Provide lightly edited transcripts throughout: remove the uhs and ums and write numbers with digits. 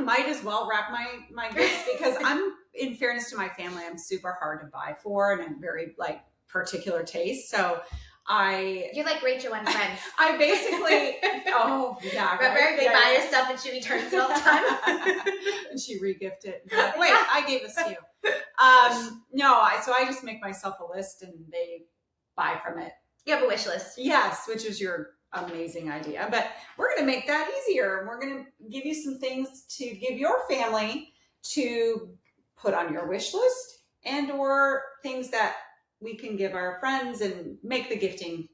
might as well wrap my gifts because in fairness to my family, I'm super hard to buy for and I'm very particular taste. So you're like Rachel and Friends. I basically, oh yeah. Remember, right? they buy her stuff and she returns it all the time. And she re-gift it. Like, wait, I gave this to you. So I just make myself a list and they buy from it. You have a wish list. Yes, which is your amazing idea. But we're going to make that easier. And we're going to give you some things to give your family to put on your wish list and or things that we can give our friends and make the gifting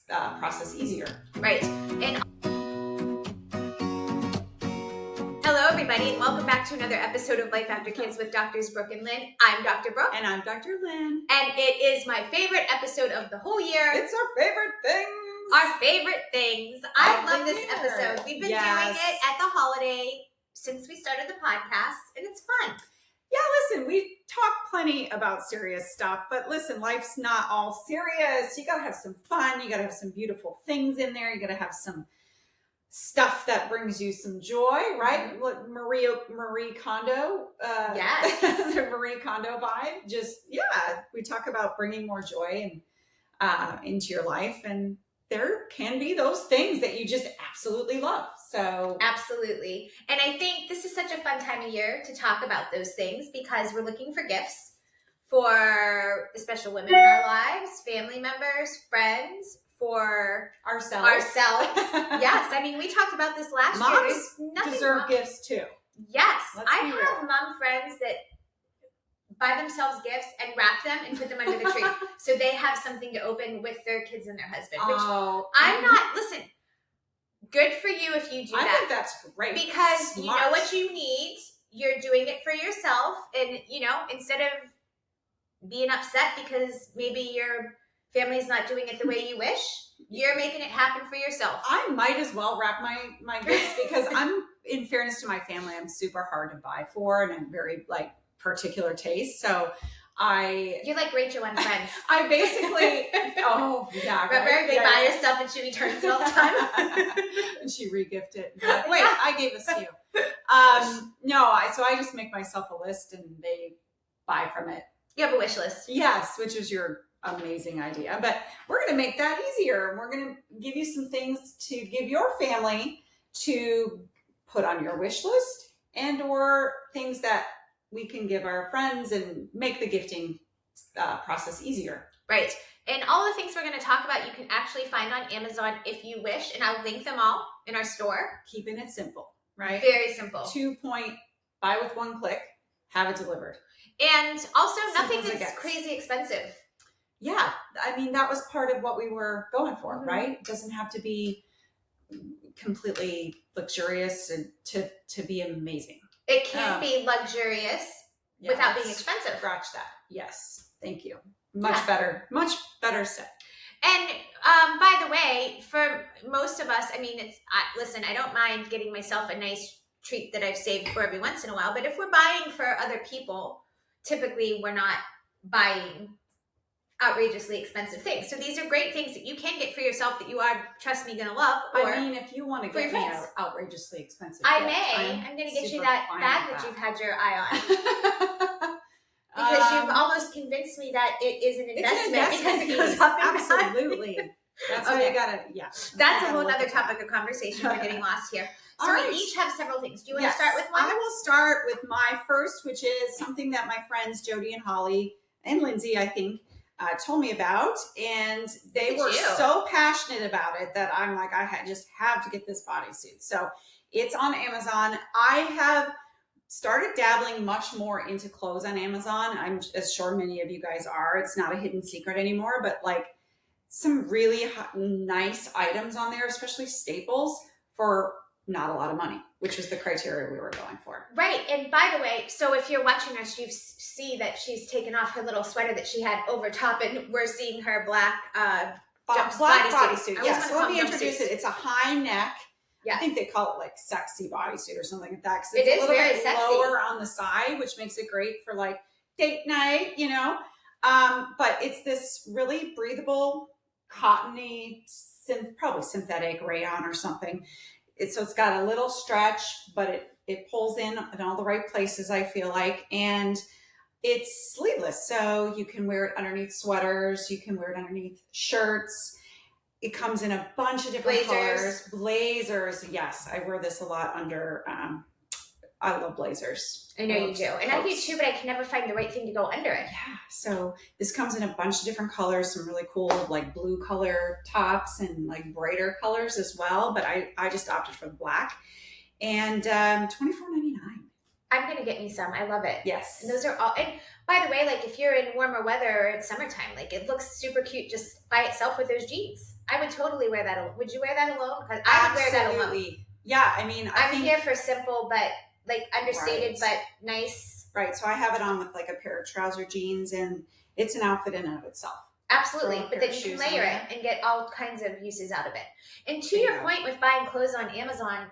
process easier. Right. And hello, everybody, and welcome back to another episode of Life After Kids with Doctors Brooke and Lynn. I'm Dr. Brooke. And I'm Dr. Lynn. And it is my favorite episode of the whole year. It's our favorite things. Our favorite things. I love this episode. We've been doing it at the holiday since we started the podcast, and it's fun. Yeah, listen, we talk plenty about serious stuff, but listen, life's not all serious. You got to have some fun. You got to have some beautiful things in there. You got to have some stuff that brings you some joy, right? Mm-hmm. Look, Marie Kondo, yes, the Marie Kondo vibe. We talk about bringing more joy and into your life, and there can be those things that you just absolutely love. So absolutely. And I think this is such a fun time of year to talk about those things because we're looking for gifts for the special women in our lives, family members, friends, for ourselves. Yes. I mean, we talked about this last year. Moms deserve gifts too. Yes. I have mom friends that buy themselves gifts and wrap them and put them under the tree so they have something to open with their kids and their husband. Listen, good for you if you do that. I think that's great. Because Smart. You know what you need. You're doing it for yourself. And, instead of being upset because maybe your family's not doing it the way you wish, you're making it happen for yourself. I might as well wrap my gifts because in fairness to my family, I'm super hard to buy for and I'm very particular taste. So you're like Rachel and Friends. I basically, oh yeah. Remember, right? They buy her stuff and she returns it all the time. And she re-gift it. Like, wait, I gave this to you. So I just make myself a list and they buy from it. You have a wish list. Yes, which is your amazing idea. But we're going to make that easier. And we're going to give you some things to give your family to put on your wish list and or things that we can give our friends and make the gifting process easier. Right. And all the things we're going to talk about, you can actually find on Amazon if you wish. And I'll link them all in our store. Keeping it simple, right? Very simple. 2-point, buy with one click, have it delivered. And also nothing that's crazy expensive. Yeah. I mean, that was part of what we were going for, right? It doesn't have to be completely luxurious and to be amazing. It can be luxurious without being expensive. Scratch that. Yes. Thank you. Much better said. And by the way, for most of us, I mean, listen, I don't mind getting myself a nice treat that I've saved for every once in a while. But if we're buying for other people, typically we're not buying outrageously expensive things. So these are great things that you can get for yourself that you are, trust me, going to love. Or I mean, if you want to get me an outrageously expensive I'm going to get you that bag that you've had your eye on. Because you've almost convinced me that it is an investment because it goes up and down. Absolutely. That's how you got to, That's a whole other topic of conversation. We're getting lost here. So we each have several things. Do you want to start with one? I will start with my first, which is something that my friends Jody and Holly and Lindsay, I think, told me about, and they were so passionate about it that I'm like, just have to get this bodysuit. So it's on Amazon. I have started dabbling much more into clothes on Amazon. I'm as sure many of you guys are. It's not a hidden secret anymore, but some really nice items on there, especially staples for not a lot of money, which was the criteria we were going for. Right. And by the way, so if you're watching us, you see that she's taken off her little sweater that she had over top, and we're seeing her black bodysuit. Yes. So let me introduce it. It's a high neck. Yeah. I think they call it sexy bodysuit or something like that. It is a little very bit sexy. Lower on the side, which makes it great for date night, But it's this really breathable, cottony, probably synthetic rayon or something. So it's got a little stretch, but it it pulls in all the right places, I feel like. And it's sleeveless. So you can wear it underneath sweaters. You can wear it underneath shirts. It comes in a bunch of different colors. Blazers. Yes. I wear this a lot under, I love blazers. I know you do. And I do too, but I can never find the right thing to go under it. Yeah. So this comes in a bunch of different colors, some really cool like blue color tops and like brighter colors as well. But I just opted for the black. And $24.99. I'm going to get me some. I love it. Yes. And those are all, and by the way, like if you're in warmer weather or it's summertime, like it looks super cute just by itself with those jeans. I would totally wear that. Would you wear that alone? Because I would wear that alone. Yeah. I mean, I'm here for simple, but like understated, but nice. Right. So I have it on with like a pair of trouser jeans, and it's an outfit in and of itself. Absolutely. But then you can layer it and get all kinds of uses out of it. And to your point with buying clothes on Amazon,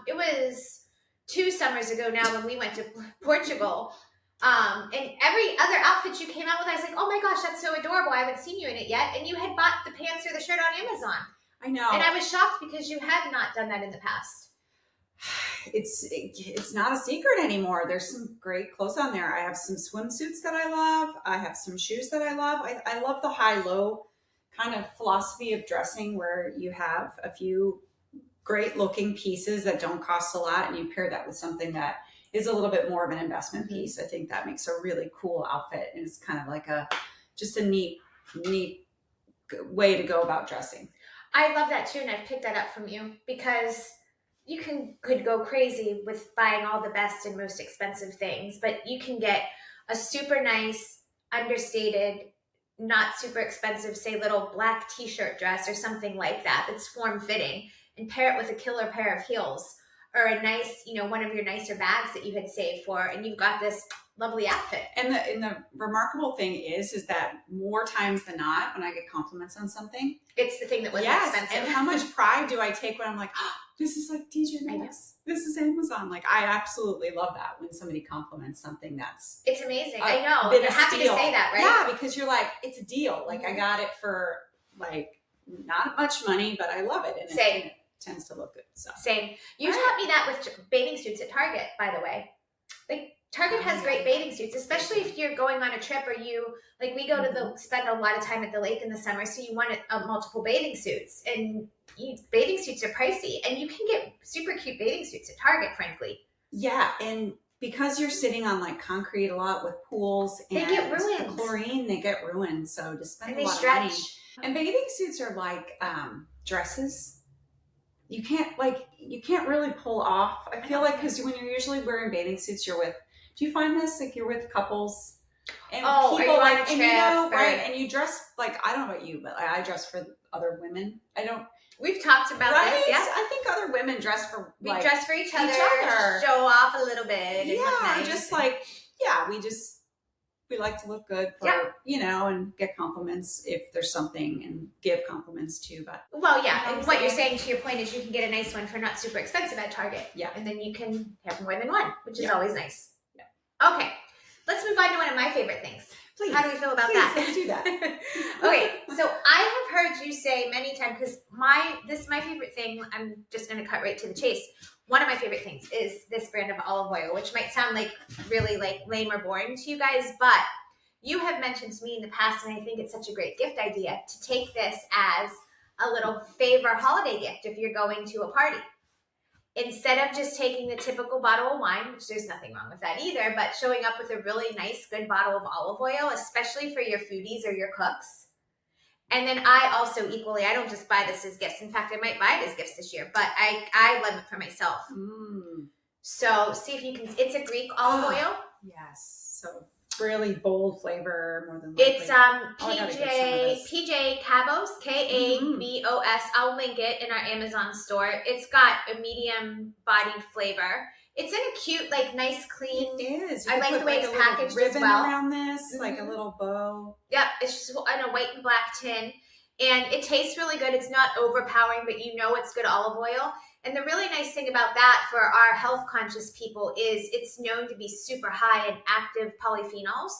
it was 2 summers ago now when we went to Portugal. And every other outfit you came out with, I was like, oh my gosh, that's so adorable. I haven't seen you in it yet. And you had bought the pants or the shirt on Amazon. I know. And I was shocked because you had not done that in the past. It's not a secret anymore. There's some great clothes on there. I have some swimsuits that I love. I have some shoes that I love. I love the high-low kind of philosophy of dressing where you have a few great looking pieces that don't cost a lot, and you pair that with something that is a little bit more of an investment piece. I think that makes a really cool outfit, and it's kind of like just a neat way to go about dressing. I love that too, and I've picked that up from you because you could go crazy with buying all the best and most expensive things, but you can get a super nice, understated, not super expensive, say little black t-shirt dress or something like that that's form-fitting, and pair it with a killer pair of heels or a nice, one of your nicer bags that you had saved for, and you've got this lovely outfit. And the remarkable thing is that more times than not, when I get compliments on something, it's the thing that wasn't expensive. And how much pride do I take when I'm like, oh, this is like TJ Maxx. This is Amazon. Like, I absolutely love that when somebody compliments something that's... It's amazing. I know. You're happy to say that, right? Yeah, because you're like, it's a deal. Like, I got it for like not much money, but I love it. And Same. It tends to look good. So. Same. You taught me that with bathing suits at Target, by the way. Like, Target has great bathing suits, especially if you're going on a trip or we go to spend a lot of time at the lake in the summer, so you want multiple bathing suits, and bathing suits are pricey, and you can get super cute bathing suits at Target, frankly. Yeah, and because you're sitting on like concrete a lot with pools and they get ruined. Chlorine, they get ruined, so to spend and a lot of money. And bathing suits are like dresses. You can't really pull off. I feel like because when you're usually wearing bathing suits, you're with... Do you find this? Like you're with couples and people like, and right? And you dress like, I don't know about you, but I dress for other women. We've talked about this, yeah. I think other women dress for we dress for each other. To show off a little bit. And look nice. Just like, we like to look good for, and get compliments if there's something, and give compliments too. But and what you're saying to your point is you can get a nice one for not super expensive at Target. Yeah. And then you can have more than one, which is always nice. Okay, let's move on to one of my favorite things. Please. How do we feel about that? Let's do that. Okay, so I have heard you say many times, because my favorite thing, I'm just going to cut right to the chase. One of my favorite things is this brand of olive oil, which might sound like really like lame or boring to you guys, but you have mentioned to me in the past, and I think it's such a great gift idea, to take this as a little favor holiday gift if you're going to a party. Instead of just taking the typical bottle of wine, which there's nothing wrong with that either, but showing up with a really nice, good bottle of olive oil, especially for your foodies or your cooks. And then I also equally, I don't just buy this as gifts. In fact, I might buy it as gifts this year, but I love it for myself. So see if you can, it's a Greek olive oil. Yes. So really bold flavor, more than likely. It's PJ Cabos, Kabos. I'll link it in our Amazon store. It's got a medium bodied flavor. It's in a cute, like nice, clean. It is. I like the way it's packaged ribbon as well. Around this, like a little bow. Yep, it's just in a white and black tin, and it tastes really good. It's not overpowering, but it's good olive oil. And the really nice thing about that for our health conscious people is it's known to be super high in active polyphenols,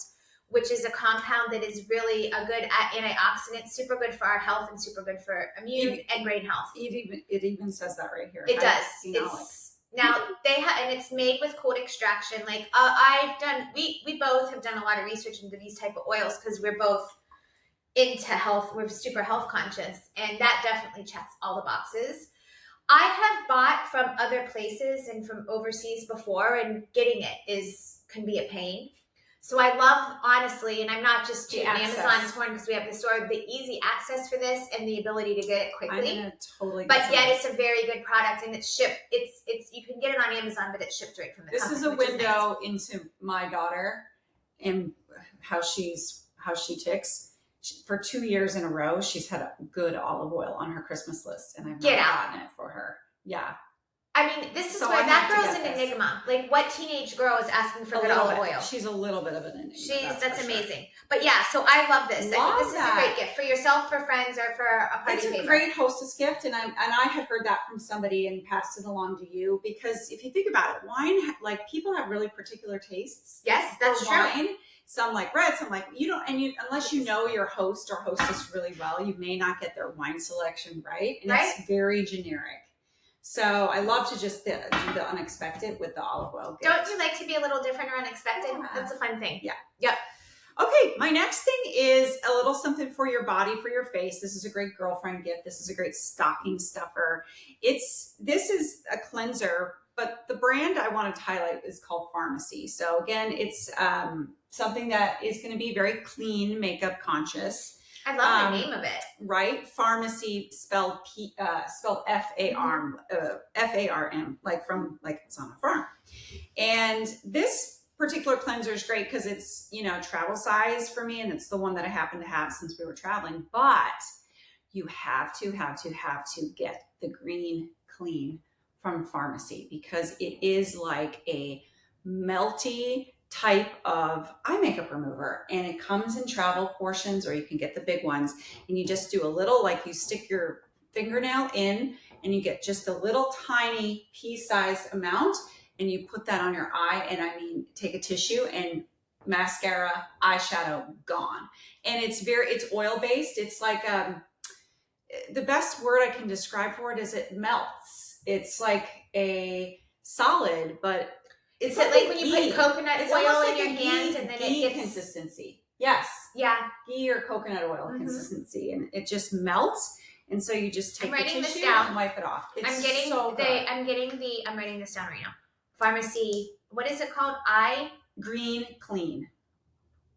which is a compound that is really a good antioxidant, super good for our health, and super good for immune and brain health. It even says that right here. It does. Now and it's made with cold extraction. Like we both have done a lot of research into these type of oils because we're both into health. We're super health conscious, and that definitely checks all the boxes. I have bought from other places and from overseas before, and getting it can be a pain. So I love, honestly, and I'm not just tooting Amazon's horn because we have the store, the easy access for this and the ability to get it quickly. But yet it's a very good product, and it's shipped. It's you can get it on Amazon, but it's shipped right from the company. This is a window into my daughter and how she ticks. For 2 years in a row, she's had a good olive oil on her Christmas list, and I've gotten it for her. Yeah. I mean, this is where that girl's an enigma. Like, what teenage girl is asking for good olive oil? She's a little bit of an enigma. That's amazing. Sure. But yeah, so I love this. I think this is a great gift for yourself, for friends, or for a party favor. It's a great hostess gift, and I had heard that from somebody and passed it along to you, because if you think about it, wine, like, people have really particular tastes. Yes, that's true. Wine. Some like red, some like unless you know your host or hostess really well, you may not get their wine selection right, and it's very generic. So I love to just do the unexpected with the olive oil gift. Don't you like to be a little different or unexpected? Yeah. That's a fun thing. Yeah. Yep. Okay, my next thing is a little something for your body, for your face. This is a great girlfriend gift. This is a great stocking stuffer. This is a cleanser, but the brand I wanted to highlight is called Pharmacy. So again, it's something that is going to be very clean, makeup conscious. I love the name of it. Right? Pharmacy spelled F-A-R-M, like it's on a farm. And this particular cleanser is great because it's, travel size for me, and it's the one that I happen to have since we were traveling. But you have to get the green clean from Pharmacy, because it is like a melty type of eye makeup remover, and it comes in travel portions, or you can get the big ones, and you just do a little, like, you stick your fingernail in and you get just a little tiny pea-sized amount, and you put that on your eye, and take a tissue and mascara, eyeshadow, gone. And it's oil-based. It's like the best word I can describe for it is it melts. It's like a solid, but it's like when you put coconut oil in your hands and then it gets consistency. Yes. Yeah. Ghee or coconut oil consistency, and it just melts. And so you just take the tissue and wipe it off. It's I'm writing this down right now. Pharmacy. What is it called? Eye Green Clean.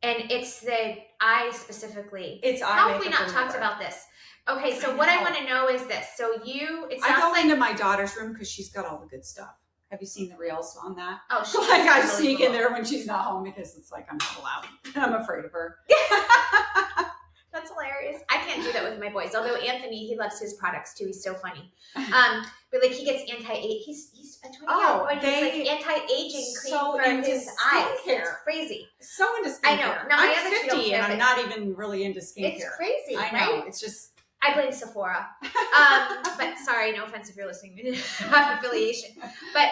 And it's the eye specifically. It's eye. How have we not talked about this? Okay, so what I want to know is this. So I go into my daughter's room because she's got all the good stuff. Have you seen the reels on that? Oh, I sneak in there when she's not home because it's like I'm not allowed. I'm afraid of her. That's hilarious. I can't do that with my boys. Although Anthony, he loves his products too. He's so funny. But like he gets he's a 20-year-old boy. He's like anti-aging cream for his eyes. It's crazy. So into skincare. I know. Now, I'm 50 and I'm not even really into skincare. It's crazy. I know. Right? It's just. I blame Sephora. But sorry, no offense if you're listening. We didn't have affiliation. But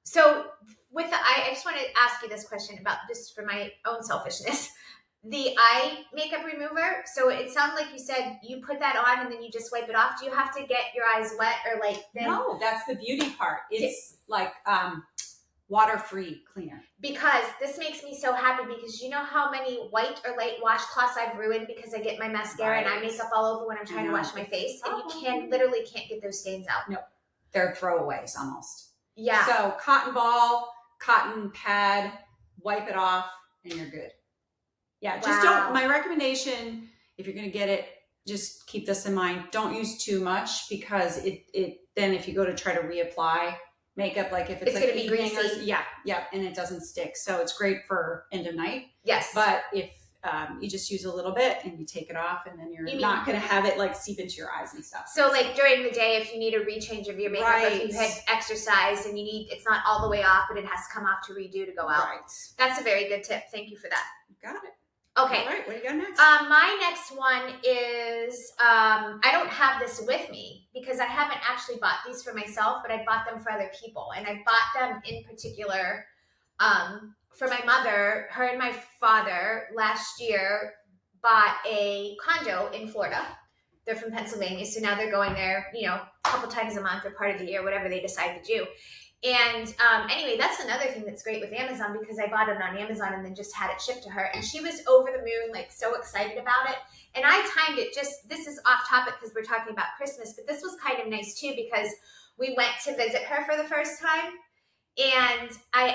so with I just want to ask you this question about, just for my own selfishness, the eye makeup remover. So it sounded like you said you put that on and then you just wipe it off. Do you have to get your eyes wet or like? No, that's the beauty part. It's like water-free cleaner. Because this makes me so happy, because you know how many white or light washcloths I've ruined because I get my mascara and eye makeup all over when I'm trying to wash my face, and you literally can't get those stains out. No, they're throwaways almost. Yeah. So cotton ball, cotton pad, wipe it off, and you're good. Yeah, just don't. My recommendation, if you're going to get it, just keep this in mind. Don't use too much, because it then if you go to try to reapply makeup, like if it's like going to be greasy. Yeah, and it doesn't stick. So it's great for end of night. Yes. But if you just use a little bit and you take it off, and then you're not going to have it like seep into your eyes and stuff. So like during the day, if you need a rechange of your makeup, if you had exercise and it's not all the way off, but it has to come off to redo to go out. Right. That's a very good tip. Thank you for that. Got it. Okay. All right. What do you got next? My next one is, I don't have this with me because I haven't actually bought these for myself, but I bought them for other people. And I bought them in particular for my mother. Her and my father last year bought a condo in Florida. They're from Pennsylvania, so now they're going there, a couple times a month or part of the year, whatever they decide to do. And anyway, that's another thing that's great with Amazon, because I bought it on Amazon and then just had it shipped to her. And she was over the moon, like so excited about it. And I timed it this is off topic because we're talking about Christmas, but this was kind of nice too, because we went to visit her for the first time. And I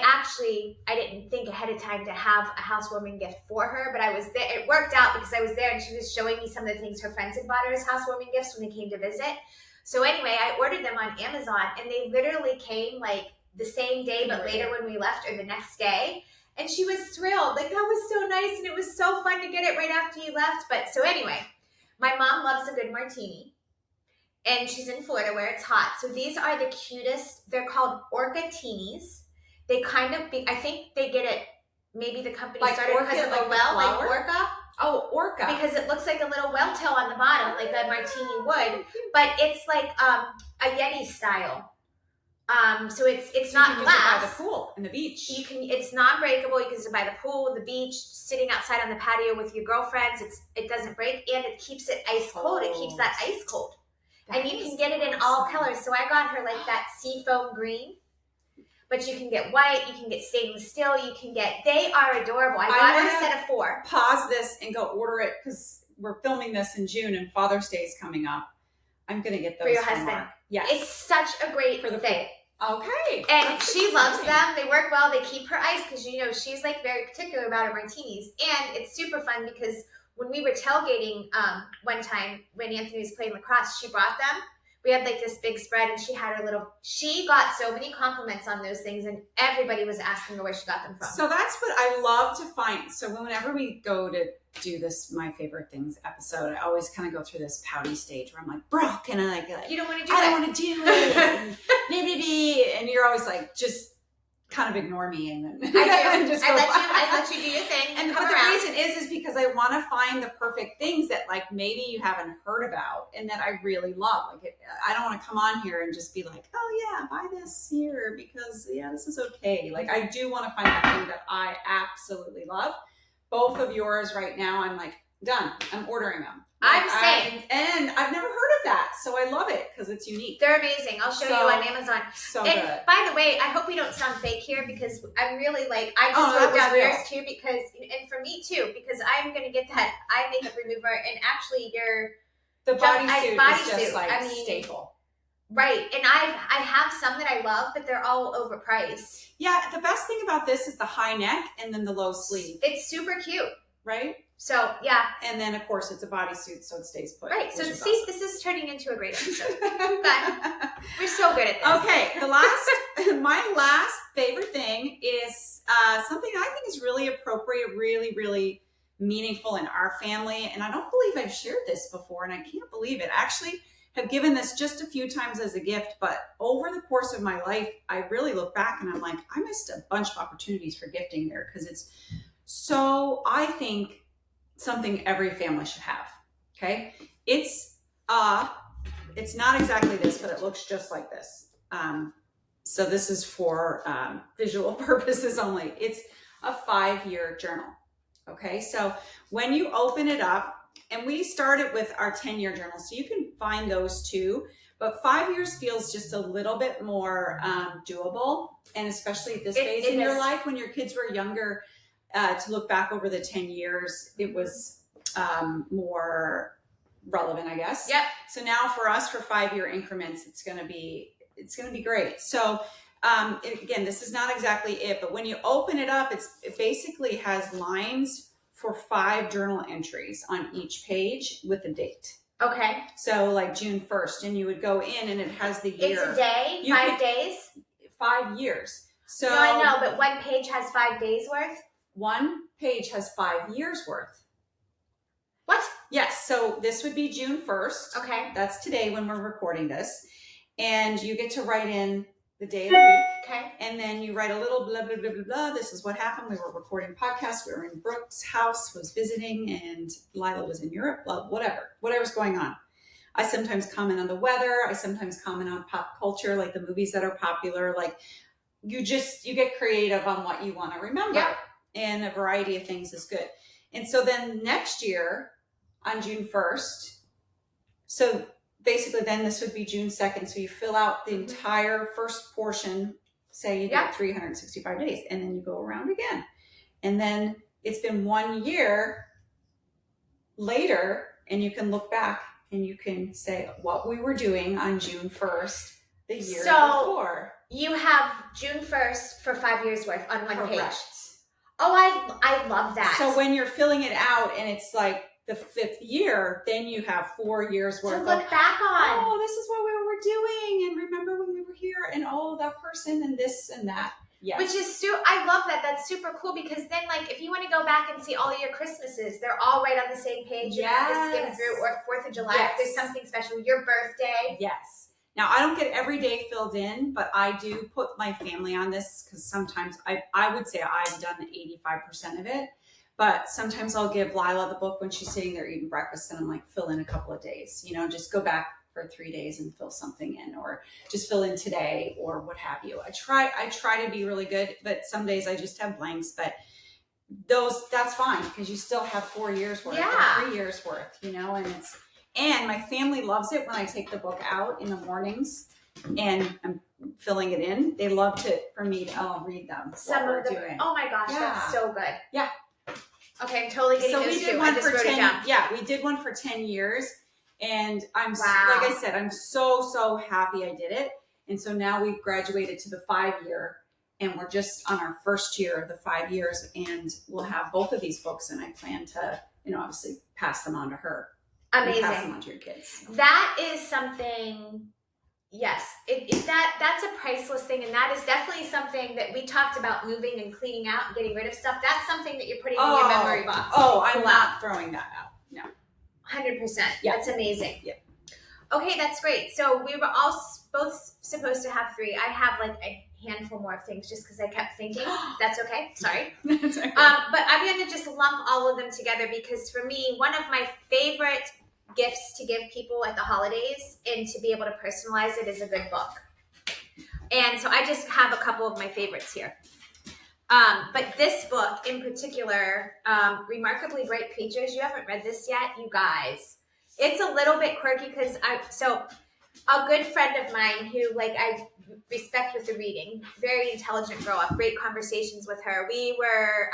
didn't think ahead of time to have a housewarming gift for her, but I was there. It worked out because I was there and she was showing me some of the things her friends had bought her as housewarming gifts when they came to visit. So anyway, I ordered them on Amazon and they literally came like the same day, but later when we left, or the next day. And she was thrilled. Like, that was so nice. And it was so fun to get it right after you left. But so anyway, my mom loves a good martini. And she's in Florida where it's hot. So these are the cutest. They're called Orca-tinis. They kind of I think they get it, maybe the company like started because of a well, like Orca. Oh, Orca. Because it looks like a little well tail on the bottom, like a martini would. But it's like a Yeti style. So it's not glass. It by the pool and the beach. It's non-breakable. You can use it by the pool, the beach, sitting outside on the patio with your girlfriends. It doesn't break, and it keeps it ice cold. It keeps that ice cold. And you can get it in all colors. So I got her like that seafoam green. But you can get white, you can get stainless steel, they are adorable. I got her a set of 4. Pause this and go order it, because we're filming this in June and Father's Day is coming up. I'm going to get those for your husband. Mark. Yes. It's such a great thing. Okay. And she loves them. They work well. They keep her ice because, she's like very particular about her martinis. And it's super fun because when we were tailgating one time when Anthony was playing lacrosse, she brought them. We had like this big spread and she got so many compliments on those things and everybody was asking her where she got them from. So that's what I love to find. So whenever we go to do this My Favorite Things episode, I always kind of go through this pouty stage where I'm like, Brooke, and I'm like, you don't want to do I it. don't want to do it. And, and you're always like, just kind of ignore me, and then I do. I let you do your thing. And but the reason is because I want to find the perfect things that like maybe you haven't heard about and that I really love. Like I don't want to come on here and just be like, oh yeah, buy this here because this is okay. Like I do want to find that thing that I absolutely love. Both of yours right now, I'm like, done. I'm ordering them. I'm saying. And I've never heard of that. So I love it because it's unique. They're amazing. I'll show you on Amazon. So and good. By the way, I hope we don't sound fake here because I'm really like, I just wrote down yours too because, and for me too, because I'm going to get that eye makeup remover and actually the bodysuit is just like staple. Right. And I have some that I love, but they're all overpriced. Yeah. The best thing about this is the high neck and then the low sleeve. It's super cute. Right? So, yeah. And then, of course, it's a bodysuit, so it stays put. Right. So, see, awesome. This is turning into a great episode. But we're so good at this. Okay. My last favorite thing is something I think is really appropriate, really, really meaningful in our family. And I don't believe I've shared this before, and I can't believe it. I actually have given this just a few times as a gift, but over the course of my life, I really look back and I'm like, I missed a bunch of opportunities for gifting there because it's so, I think, something every family should have. Okay. It's not exactly this, but it looks just like this. So this is for visual purposes only. It's a 5-year journal. Okay. So when you open it up, and we started with our 10-year journal, so you can find those too, but 5 years feels just a little bit more doable. And especially at this phase in your life when your kids were younger, to look back over the 10 years, it was more relevant, I guess. Yep. So now for us, for 5-year increments, it's going to be great. So again, this is not exactly it, but when you open it up, it basically has lines for 5 journal entries on each page with a date. Okay. So like June 1st, and you would go in and it has the year. It's a day, 5 days? 5 years. So no, I know, but one page has 5 days worth? One page has 5 years worth. What? Yes. So this would be June 1st. Okay. That's today when we're recording this. And you get to write in the day of the week. Okay. And then you write a little blah, blah, blah, blah, blah. This is what happened. We were recording podcasts. We were in Brooke's house, was visiting, and Lila was in Europe. Blah, whatever's going on. I sometimes comment on the weather. I sometimes comment on pop culture, like the movies that are popular. Like you get creative on what you want to remember. Yep. And a variety of things is good. And so then next year on June 1st, So basically then this would be June 2nd. So you fill out the entire first portion, say you did 365 days, and then you go around again. And then it's been 1 year later, and you can look back and you can say what we were doing on June 1st, the year before. You have June 1st for 5 years worth on one Correct. page. Oh, I love that. So when you're filling it out and it's like the 5th year, then you have 4 years worth to look back on. Oh, this is what we were doing, and remember when we were here, and oh, that person, and this and that. Yes. Which is I love that. That's super cool, because then, like, if you want to go back and see all of your Christmases, they're all right on the same page. Yes. You can skim through, or 4th of July, if there's something special, your birthday. Yes. Now, I don't get every day filled in, but I do put my family on this, because sometimes I would say I've done 85% of it, but sometimes I'll give Lila the book when she's sitting there eating breakfast, and I'm like, fill in a couple of days, just go back for 3 days and fill something in, or just fill in today, or what have you. I try to be really good, but some days I just have blanks, but that's fine, because you still have 4 years worth, or 3 years worth, and my family loves it when I take the book out in the mornings and I'm filling it in. They love for me to read them. Doing. Oh my gosh, that's so good. Yeah. Okay, I'm totally getting those two. I just wrote it down. Yeah, we did one for 10 years. And I'm, like I said, I'm so happy I did it. And so now we've graduated to the 5-year, and we're just on our first year of the 5 years, and we'll have both of these books, and I plan to, obviously pass them on to her. Amazing. Pass them on to your kids. That is something, yes, that's a priceless thing, and that is definitely something that we talked about, moving and cleaning out and getting rid of stuff. That's something that you're putting in your memory box. Oh, I'm not throwing that out. No. 100%. Yeah. That's amazing. Yeah. Okay, that's great. So we were all both supposed to have 3. I have like a handful more of things just because I kept thinking. That's okay. Sorry. That's okay. But I'm going to just lump all of them together, because for me, one of my favorite gifts to give people at the holidays and to be able to personalize it is a good book. And so I just have a couple of my favorites here. But this book in particular, Remarkably Bright Creatures, you haven't read this yet, you guys. It's a little bit quirky, because a good friend of mine who I respect with the reading, very intelligent girl, have great conversations with her. We were,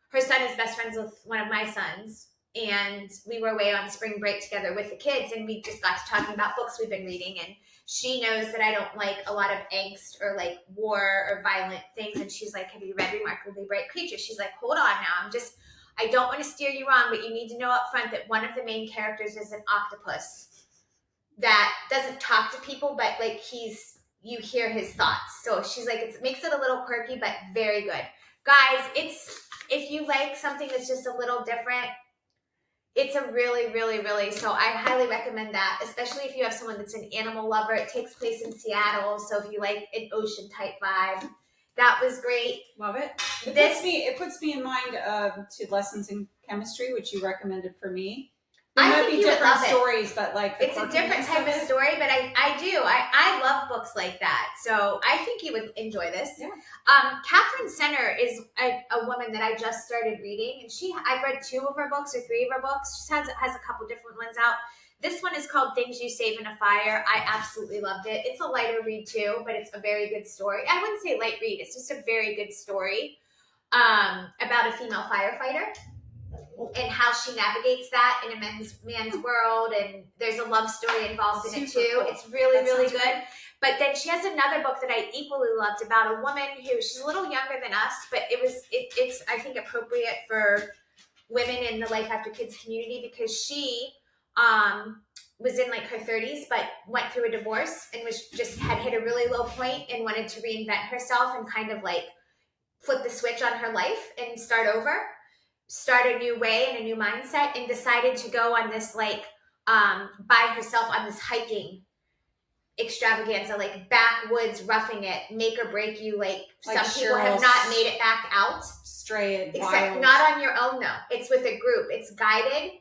her son is best friends with one of my sons, and we were away on spring break together with the kids, and we just got to talking about books we've been reading, and she knows that I don't like a lot of angst or war or violent things, and she's like, have you read Remarkably Bright Creatures? She's like, hold on now, I don't want to steer you wrong, but you need to know up front that one of the main characters is an octopus that doesn't talk to people, but you hear his thoughts. So she's like, it makes it a little quirky, but very good. Guys, if you like something that's just a little different, it's a really, really, really, so I highly recommend that, especially if you have someone that's an animal lover. It takes place in Seattle, so if you like an ocean type vibe, that was great. Love it. It puts me in mind to Lessons in Chemistry, which you recommended for me. There might be different stories, but it's a different type of story, but I do. I love books like that. So I think you would enjoy this. Yeah. Catherine Senner is a woman that I just started reading, and I've read 2 of her books or 3 of her books. She has a couple different ones out. This one is called Things You Save in a Fire. I absolutely loved it. It's a lighter read too, but it's a very good story. I wouldn't say light read. It's just a very good story about a female firefighter and how she navigates that in a man's world, and there's a love story involved in it too. Cool. It's really, really good. Great. But then she has another book that I equally loved about a woman she's a little younger than us, but it's I think appropriate for women in the Life After Kids community, because she was in her 30s, but went through a divorce and had hit a really low point and wanted to reinvent herself and kind of flip the switch on her life and start over. Start a new way and a new mindset, and decided to go on this by herself on this hiking extravaganza, backwoods roughing it, make or break you. Some people have not made it back out. Strayed, except wild. Not on your own though. It's with a group. It's guided,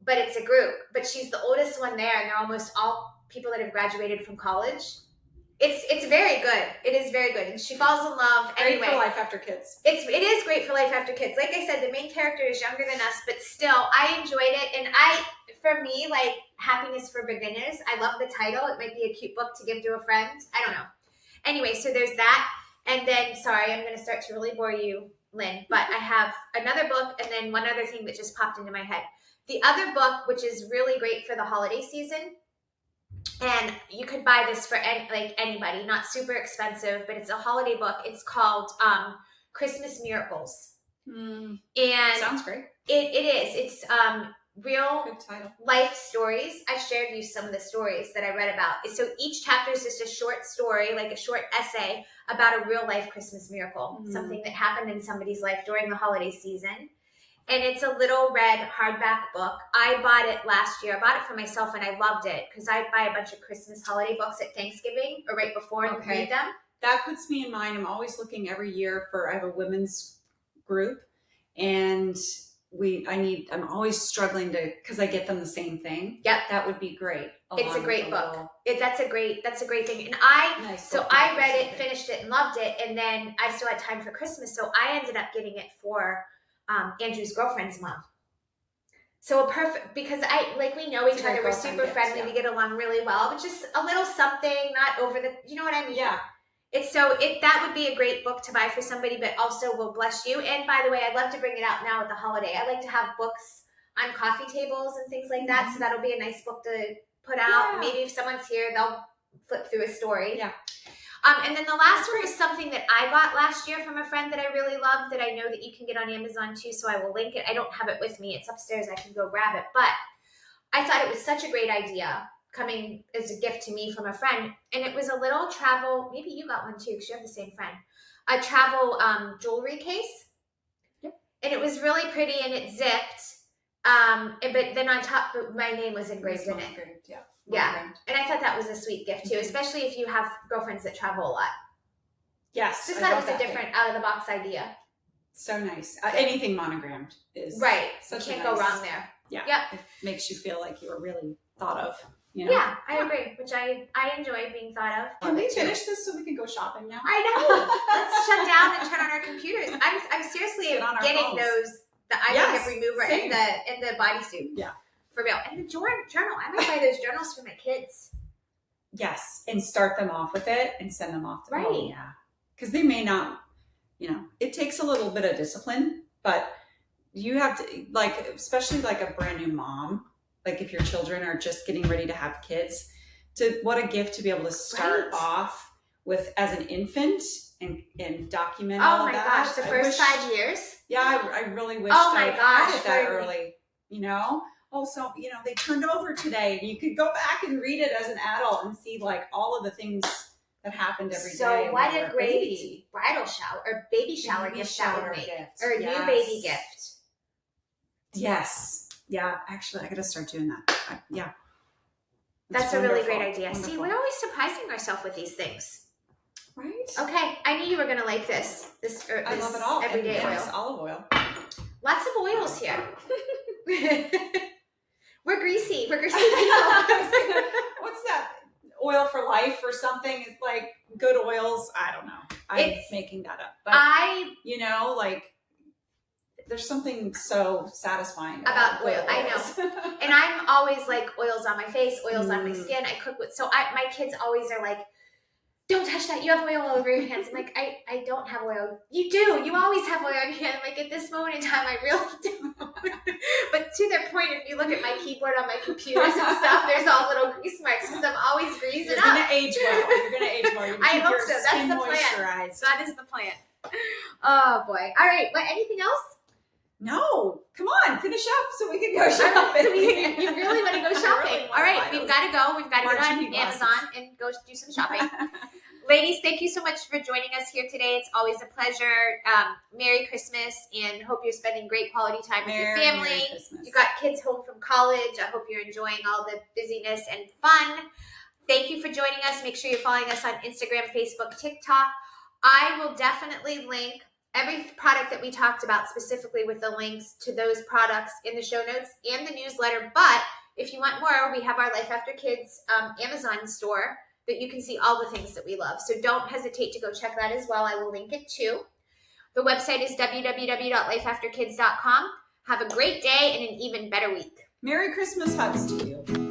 but it's a group. But she's the oldest one there, and they're almost all people that have graduated from college. It's very good. It is very good. And she falls in love Great anyway. for life after kids. It is great for life after kids. Like I said, the main character is younger than us, but still, I enjoyed it. And for me, like Happiness for Beginners, I love the title. It might be a cute book to give to a friend. I don't know. Anyway, so there's that. And then, sorry, I'm going to start to really bore you, Lynn, but I have another book and then one other thing that just popped into my head. The other book, which is really great for the holiday season, and you could buy this for anybody, not super expensive, but it's a holiday book. It's called Christmas Miracles. And sounds great. It is. It's real Good title. Life stories. I've shared you some of the stories that I read about. So each chapter is just a short story, like a short essay about a real life Christmas miracle, something that happened in somebody's life during the holiday season. And it's a little red hardback book. I bought it last year. I bought it for myself and I loved it because I buy a bunch of Christmas holiday books at Thanksgiving or right before and read them. That puts me in mind. I'm always looking every year I have a women's group and I'm always struggling because I get them the same thing. Yep. That would be great. It's a great book. That's a great thing. And I read it, finished it and loved it. And then I still had time for Christmas. So I ended up getting it for Andrew's girlfriend's mom. So because we know each other, we're super friendly, we get along really well, but just a little something, not over the, you know what I mean? Yeah. That would be a great book to buy for somebody, but also will bless you. And by the way, I'd love to bring it out now at the holiday. I like to have books on coffee tables and things like that. So that'll be a nice book to put out. Yeah. Maybe if someone's here, they'll flip through a story. Yeah. And then the last one was something that I got last year from a friend that I really love that I know that you can get on Amazon too. So I will link it. I don't have it with me. It's upstairs. I can go grab it. But I thought it was such a great idea coming as a gift to me from a friend. And it was a little travel, maybe you got one too because you have the same friend, a travel jewelry case. Yep. And it was really pretty and it zipped. But then on top, my name was engraved in it. Yeah. Yeah. And I thought that was a sweet gift too, especially if you have girlfriends that travel a lot. Yes. Just thought it was a different out of the box idea. So nice. Anything monogrammed is right. You can't go wrong there. Yeah. Yep. It makes you feel like you were really thought of. You know? Yeah, I agree, which I enjoy being thought of. Can we finish this so we can go shopping now? I know. Let's shut down and turn on our computers. I'm seriously getting the eye makeup remover and the bodysuit. Yeah. For real. And the journal. I'm going to buy those journals for my kids. Yes. And start them off with it and send them off to them. Right. Yeah. Because they may not, it takes a little bit of discipline, but you have to, especially a brand new mom, if your children are just getting ready to have kids, what a gift to be able to start off with as an infant and document all of that. Oh my gosh, the first 5 years? Yeah, I really wish I had it that early, Oh, so, they turned over today. You could go back and read it as an adult and see all of the things that happened every day. So what a great bridal shower or baby shower gift that would make. Or a new baby gift. Yes. Yeah, actually, I got to start doing that. Yeah. That's a really great idea. Wonderful. See, we're always surprising ourselves with these things. Right? Okay, I knew you were going to like this. I love it all. Everyday oil. Olive oil. Lots of oils here. We're greasy. We're greasy people. What's that? Oil for life or something? It's good oils. I don't know. I'm making that up. But there's something so satisfying about oil. I know. And I'm always oils on my face, oils on my skin. I cook with, my kids always are don't touch that. You have oil all over your hands. I'm I don't have oil. You do. You always have oil on your hand. At this moment in time, I really don't. But to their point, if you look at my keyboard on my computers and stuff, there's all little grease marks because I'm always greasing up. You're going to age well. You're going to age well. I hope so. That's the plan. That is the plan. Oh, boy. All right. Anything else? No, come on, finish up so we can go shopping. You really want to go shopping? All right, we've got to go. We've got to go on Amazon and go do some shopping. Ladies, thank you so much for joining us here today. It's always a pleasure. Merry Christmas, and hope you're spending great quality time with your family. You got kids home from college. I hope you're enjoying all the busyness and fun. Thank you for joining us. Make sure you're following us on Instagram, Facebook, TikTok. I will definitely link every product that we talked about specifically with the links to those products in the show notes and the newsletter. But if you want more, we have our Life After Kids Amazon store that you can see all the things that we love. So don't hesitate to go check that as well. I will link it too. The website is www.lifeafterkids.com. Have a great day and an even better week. Merry Christmas hugs to you.